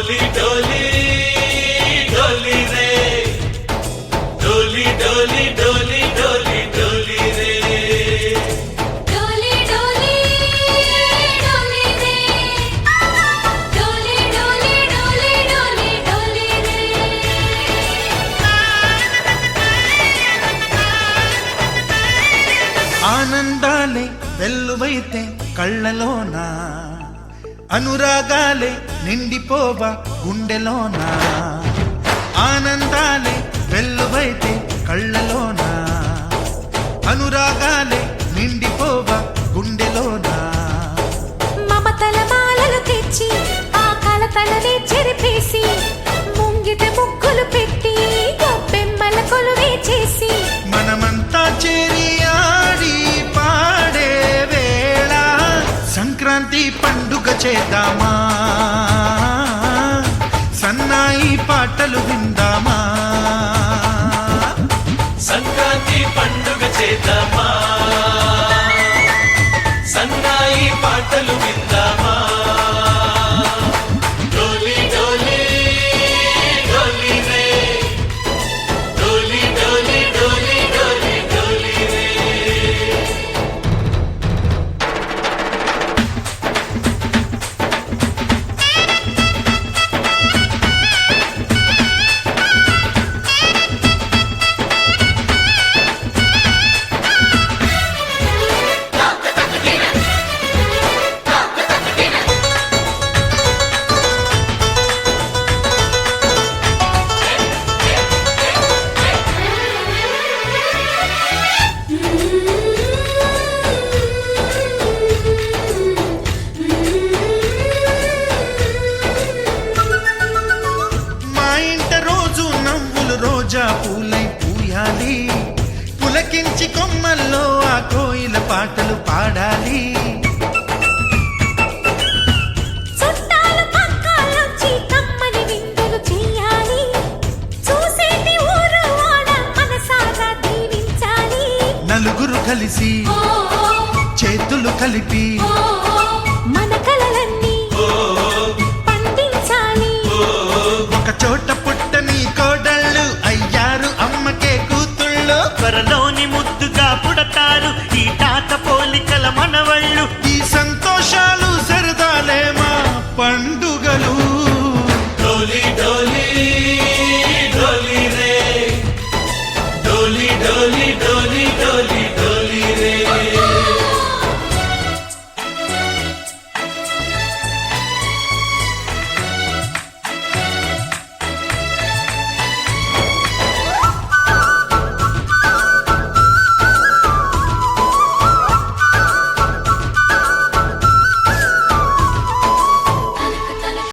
डोली डोली डोली रे डोली डोली डोली डोली डोली रे डोली डोली डोली रे डोली डोली डोली डोली डोली रे ఆనందాలే వెల్లువైతే కళ్ళలోనా అనురాగాలే నిండిపోవా గుండెలోనా ఆనందాలే వెల్లువైతే కళ్ళలోనా అనురాగాలే నిండిపోవా గుండెలోనా మమతల మాలలు తెచ్చి ఆ కలతలనే చెరిపేసి ముంగిట ముగ్గులు పెట్టి గొప్పెమ్మల కొలువే చేసి మనమంతా చేరి ఆడి పాడే వేళ సంక్రాంతి పండుగ చేద్దామా సన్నాయి పాటలు విందామా సంక్రాంతి పండుగ చేద్దామా సన్నాయి పాటలు విందామా డోలి డోలి డోలి రే డోలి డోలి డోలి డోలి డోలి రే మా ఇంట రోజు నవ్వులు రోజా పూలై పూయాలి పులకించి కొమ్మల్లో ఆ కోయిల పాటలు పాడాలి చుట్టాలు పక్కాలొచ్చి కమ్మని విందులు చేయాలి చూసేటి ఊరు వాడ మనసారా దీవించాలి నలుగురు కలిసి ఓ చేతులు కలిపి మన కలలన్నీ పండించాలి ఒక చోట పుట్టని కోడళ్ళు అయ్యారు అమ్మకే కూతుళ్ళు త్వరలోని ముద్దుగా పుడతారు ఈ తాత పోలికల మనవళ్ళు ఈ సంతోషాలు సరదాలే మా పండుగలు डोली डोली डोली रे डोली डोली डोली डोली